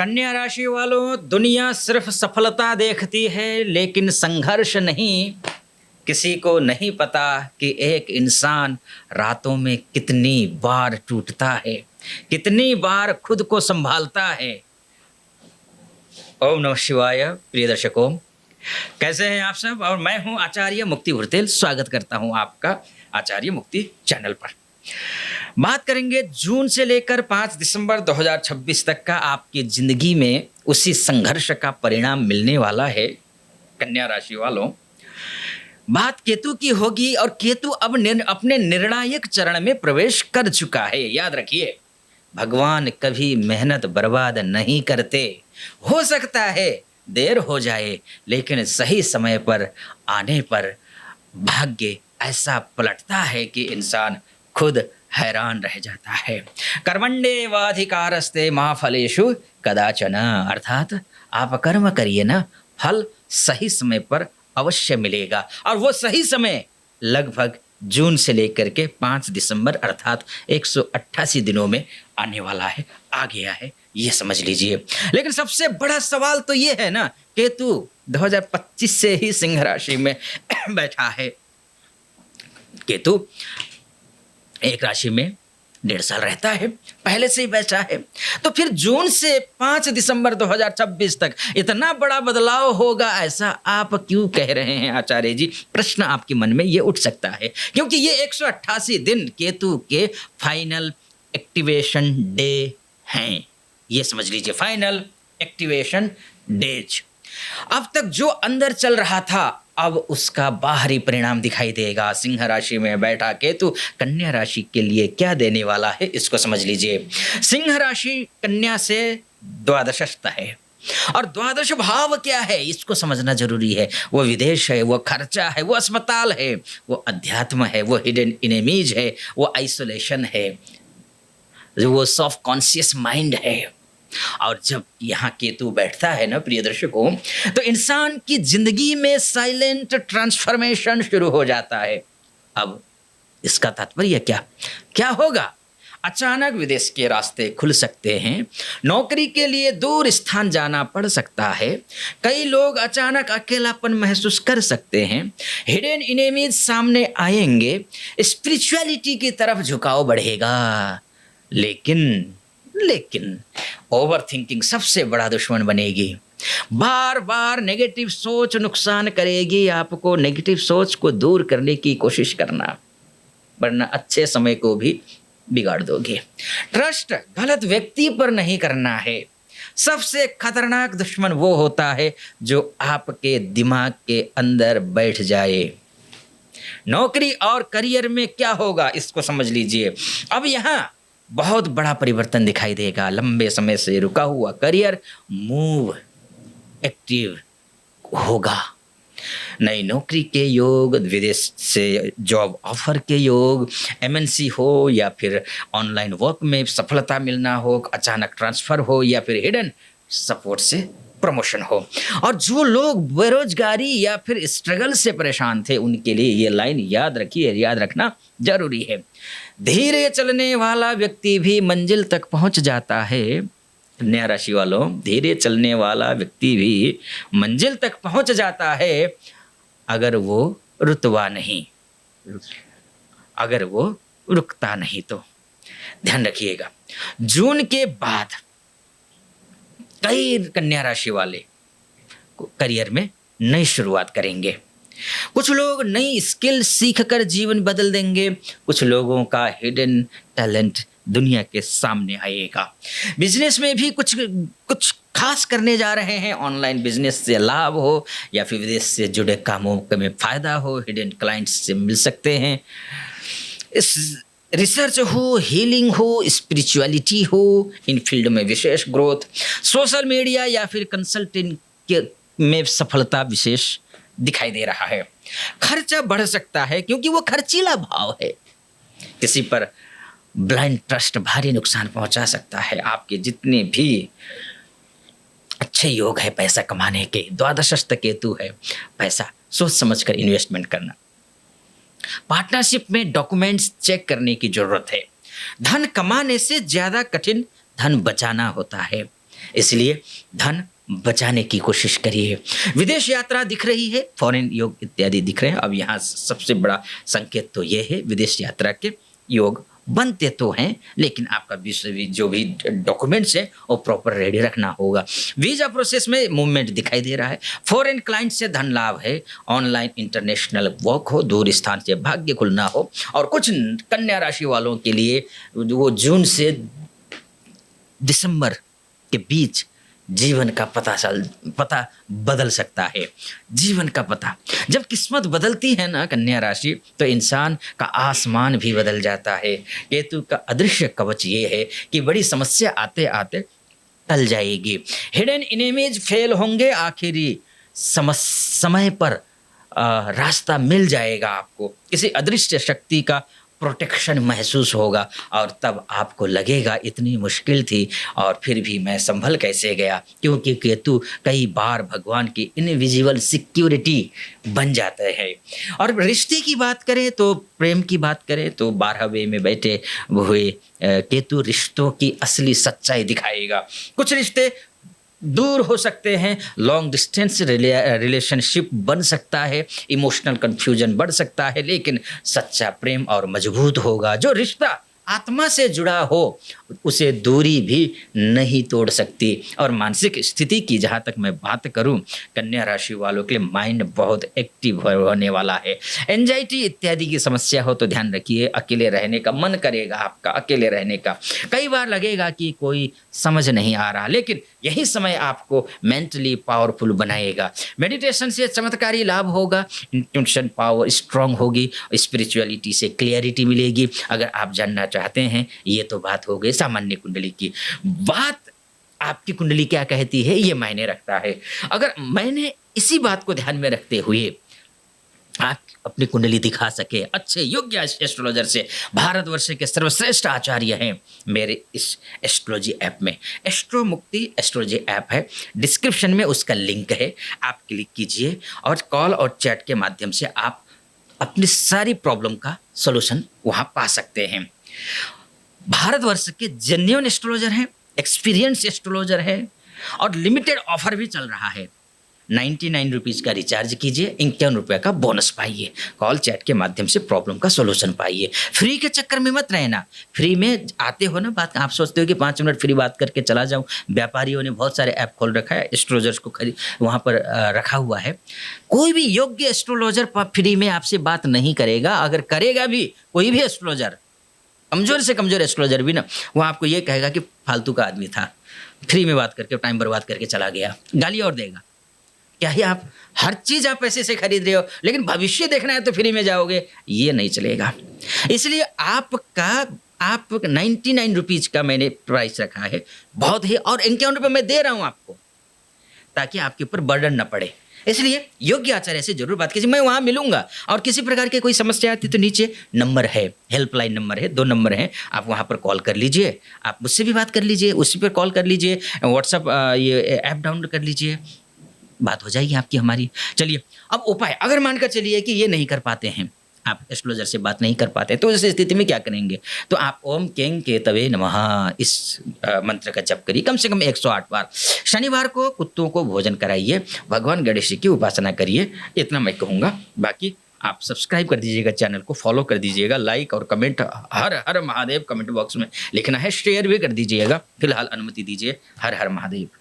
कन्या राशि वालों, दुनिया सिर्फ सफलता देखती है लेकिन संघर्ष नहीं। किसी को नहीं पता कि एक इंसान रातों में कितनी बार टूटता है, कितनी बार खुद को संभालता है। ओम नमः शिवाय। प्रिय दर्शकों, कैसे हैं आप सब? और मैं हूं आचार्य मुक्ति उर्तेल। स्वागत करता हूं आपका आचार्य मुक्ति चैनल पर। बात करेंगे जून से लेकर 5 दिसंबर 2026 तक का आपकी जिंदगी में उसी संघर्ष का परिणाम मिलने वाला है। कन्या राशि वालों, बात केतु की होगी और केतु अब अपने निर्णायक चरण में प्रवेश कर चुका है। याद रखिए, भगवान कभी मेहनत बर्बाद नहीं करते। हो सकता है देर हो जाए, लेकिन सही समय पर आने पर भाग्य ऐसा पलटता है कि इंसान खुद हैरान रह जाता है। कर्मण्येवाधिकारस्ते मा फलेषु कदाचन, अर्थात आप कर्म करिए ना, फल सही समय पर अवश्य मिलेगा। और वो सही समय लगभग जून से लेकर के 5 दिसंबर अर्थात 188 दिनों में आने वाला है, आ गया है, ये समझ लीजिए। लेकिन सबसे बड़ा सवाल तो ये है ना, केतु 2025 से ही सिंह राशि में बैठा है। केतु एक राशि में 1.5 साल रहता है, पहले से ही बैठा है। तो फिर जून से 5 दिसंबर 2026 तक इतना बड़ा बदलाव होगा, ऐसा आप क्यों कह रहे हैं आचार्य जी? प्रश्न आपके मन में ये उठ सकता है, क्योंकि ये 188 दिन केतु के फाइनल एक्टिवेशन डे हैं। ये समझ लीजिए, फाइनल एक्टिवेशन डेज। अब तक जो अंदर चल रहा था, अब उसका बाहरी परिणाम दिखाई देगा। सिंह राशि में बैठा केतु कन्या राशि के लिए क्या देने वाला है, इसको समझ लीजिए। सिंह राशि कन्या से द्वादशस्थ है, और द्वादश भाव क्या है इसको समझना जरूरी है। वो विदेश है, वो खर्चा है, वो अस्पताल है, वो अध्यात्म है, वो हिडन इनेमीज है, वो आइसोलेशन है, वो सॉफ्ट कॉन्शियस माइंड है। और जब यहाँ केतु बैठता है ना प्रिय दर्शकों, तो इंसान की जिंदगी में साइलेंट ट्रांसफॉर्मेशन शुरू हो जाता है। अब इसका तात्पर्य क्या होगा? अचानक विदेश के रास्ते खुल सकते हैं, नौकरी के लिए दूर स्थान जाना पड़ सकता है, कई लोग अचानक अकेलापन महसूस कर सकते हैं, हिडन इनेमीज सामने आएंगे, स्पिरिचुअलिटी की तरफ झुकाव बढ़ेगा। लेकिन ओवर थिंकिंग सबसे बड़ा दुश्मन बनेगी। बार बार नेगेटिव सोच नुकसान करेगी आपको। नेगेटिव सोच को दूर करने की कोशिश करना, वरना अच्छे समय को भी बिगाड़ दोगे। ट्रस्ट गलत व्यक्ति पर नहीं करना है। सबसे खतरनाक दुश्मन वो होता है जो आपके दिमाग के अंदर बैठ जाए। नौकरी और करियर में क्या होगा इसको समझ लीजिए। अब यहाँ बहुत बड़ा परिवर्तन दिखाई देगा। लंबे समय से रुका हुआ करियर मूव एक्टिव होगा। नई नौकरी के योग, विदेश से जॉब ऑफर के योग, एमएनसी हो या फिर ऑनलाइन वर्क में सफलता मिलना हो, अचानक ट्रांसफ़र हो या फिर हिडन सपोर्ट से प्रमोशन हो। और जो लोग बेरोजगारी या फिर स्ट्रगल से परेशान थे, उनके लिए ये लाइन याद रखिए, याद रखना जरूरी है। धीरे चलने वाला व्यक्ति भी मंजिल तक पहुंच जाता है। कन्या राशि वालों, धीरे चलने वाला व्यक्ति भी मंजिल तक पहुंच जाता है, अगर वो रुतवा नहीं, अगर वो रुकता नहीं तो। ध्यान रखिएगा, जून के बाद कई कन्या राशि वाले करियर में नई शुरुआत करेंगे। कुछ लोग नई स्किल सीख कर जीवन बदल देंगे। कुछ लोगों का हिडन टैलेंट दुनिया के सामने आएगा। बिजनेस में भी कुछ खास करने जा रहे हैं। ऑनलाइन बिजनेस से लाभ हो या फिर विदेश से जुड़े कामों में फायदा हो, हिडन क्लाइंट्स से मिल सकते हैं। इस रिसर्च हो, हीलिंग हो, स्पिरिचुअलिटी हो, इन फील्ड में विशेष ग्रोथ, सोशल मीडिया या फिर कंसल्टिंग में सफलता विशेष दिखाई दे रहा है। खर्चा बढ़ सकता है क्योंकि वो खर्चीला भाव है। किसी पर ब्लाइंड ट्रस्ट भारी नुकसान पहुंचा सकता है। आपके जितने भी अच्छे योग है पैसा कमाने के, द्वादशस्थ केतु है, पैसा सोच समझ कर इन्वेस्टमेंट करना। पार्टनरशिप में डॉक्यूमेंट्स चेक करने की जरूरत है। धन कमाने से ज्यादा कठिन धन बचाना होता है। इसलिए धन बचाने की कोशिश करिए। विदेश यात्रा दिख रही है, फॉरेन योग इत्यादि दिख रहे हैं। अब यहाँ सबसे बड़ा संकेत तो ये है, विदेश यात्रा के योग बनते तो हैं, लेकिन आपका जो भी डॉक्यूमेंट्स है वो प्रॉपर रेडी रखना होगा। वीज़ा प्रोसेस में मूवमेंट दिखाई दे रहा है। फॉरेन क्लाइंट से धन लाभ है। ऑनलाइन इंटरनेशनल वर्क हो, दूर स्थान से भाग्य खुलना हो। और कुछ कन्या राशि वालों के लिए वो जून से दिसंबर के बीच जीवन का पता बदल सकता है। जीवन का पता जब किस्मत बदलती है ना कन्या राशि, तो इंसान का आसमान भी बदल जाता है। केतु का अदृश्य कवच ये है कि बड़ी समस्या आते आते टल जाएगी। हिडन इनेमेज फेल होंगे, आखिरी समय पर रास्ता मिल जाएगा आपको। किसी अदृश्य शक्ति का प्रोटेक्शन महसूस होगा और तब आपको लगेगा इतनी मुश्किल थी और फिर भी मैं संभल कैसे गया, क्योंकि केतु कई बार भगवान की इनविजिबल सिक्योरिटी बन जाता है। और रिश्ते की बात करें तो, प्रेम की बात करें तो 12वें में बैठे हुए केतु रिश्तों की असली सच्चाई दिखाएगा। कुछ रिश्ते दूर हो सकते हैं, लॉन्ग डिस्टेंस रिलेशनशिप बन सकता है, इमोशनल कन्फ्यूजन बढ़ सकता है, लेकिन सच्चा प्रेम और मजबूत होगा। जो रिश्ता आत्मा से जुड़ा हो उसे दूरी भी नहीं तोड़ सकती। और मानसिक स्थिति की जहाँ तक मैं बात करूँ, कन्या राशि वालों के लिए माइंड बहुत एक्टिव होने वाला है। एंजाइटी इत्यादि की समस्या हो तो ध्यान रखिए। अकेले रहने का मन करेगा आपका, अकेले रहने का। कई बार लगेगा कि कोई समझ नहीं आ रहा, लेकिन यही समय आपको मेंटली पावरफुल बनाएगा। मेडिटेशन से चमत्कारी लाभ होगा, इंट्यूशन पावर स्ट्रांग होगी, स्पिरिचुअलिटी से क्लियरिटी मिलेगी। अगर आप जानना चाहते हैं, ये तो बात हो गई सामान्य कुंडली की। बात आपकी कुंडली क्या कहती है ये मायने रखता है। अगर मैंने इसी बात को ध्यान में रखते हुए आप अपनी कुंडली दिखा सके अच्छे योग्य एस्ट्रोलॉजर से, भारतवर्ष के सर्वश्रेष्ठ आचार्य हैं मेरे इस एस्ट्रोलॉजी ऐप में। एस्ट्रो मुक्ति एस्ट्रोलॉजी ऐप है, डिस्क्रिप्शन में उसका लिंक है, आप क्लिक कीजिए और कॉल और चैट के माध्यम से आप अपनी सारी प्रॉब्लम का सॉल्यूशन वहाँ पा सकते हैं। भारतवर्ष के जेन्युइन एस्ट्रोलॉजर हैं, एक्सपीरियंस एस्ट्रोलॉजर है और लिमिटेड ऑफर भी चल रहा है। 99 रुपीज़ का रिचार्ज कीजिए, 51 रुपये का बोनस पाइए। कॉल चैट के माध्यम से प्रॉब्लम का सॉल्यूशन पाइए। फ्री के चक्कर में मत रहना। फ्री में आते हो ना, बात आप सोचते हो कि 5 मिनट फ्री बात करके चला जाऊं। व्यापारियों ने बहुत सारे ऐप खोल रखा है, एस्ट्रोलॉजर्स को वहाँ पर रखा हुआ है। कोई भी योग्य एस्ट्रोलॉजर फ्री में आपसे बात नहीं करेगा। अगर करेगा भी कोई भी एस्ट्रोलॉजर, कमज़ोर से कमज़ोर एस्ट्रोलॉजर भी ना, वो आपको ये कहेगा कि फालतू का आदमी था, फ्री में बात करके टाइम बर्बाद करके चला गया, गाली और देगा। क्या ही आप हर चीज़ आप पैसे से खरीद रहे हो, लेकिन भविष्य देखना है तो फ्री में जाओगे, ये नहीं चलेगा। इसलिए आप 99 रुपीज़ का मैंने प्राइस रखा है, बहुत ही, और 51 रुपये मैं दे रहा हूँ आपको, ताकि आपके ऊपर बर्डन न पड़े। इसलिए योग्य आचार्य से जरूर बात कीजिए, मैं वहाँ मिलूंगा। और किसी प्रकार की कोई समस्या आती तो नीचे नंबर है, हेल्पलाइन नंबर है, 2 नंबर हैं, आप वहाँ पर कॉल कर लीजिए। आप मुझसे भी बात कर लीजिए, उसी पर कॉल कर लीजिए, व्हाट्सअप ये ऐप डाउनलोड कर लीजिए, बात हो जाएगी आपकी हमारी। चलिए अब उपाय, अगर मानकर चलिए कि ये नहीं कर पाते हैं, आप एस्ट्रोलॉजर से बात नहीं कर पाते, तो इस स्थिति में क्या करेंगे? तो आप ओम केंग केतवे नमः इस मंत्र का जप करिए कम से कम 108 बार। शनिवार को कुत्तों को भोजन कराइए, भगवान गणेश की उपासना करिए, इतना मैं कहूँगा। बाकी आप सब्सक्राइब कर दीजिएगा, चैनल को फॉलो कर दीजिएगा, लाइक और कमेंट हर हर महादेव कमेंट बॉक्स में लिखना है, शेयर भी कर दीजिएगा। फिलहाल अनुमति दीजिए। हर हर महादेव।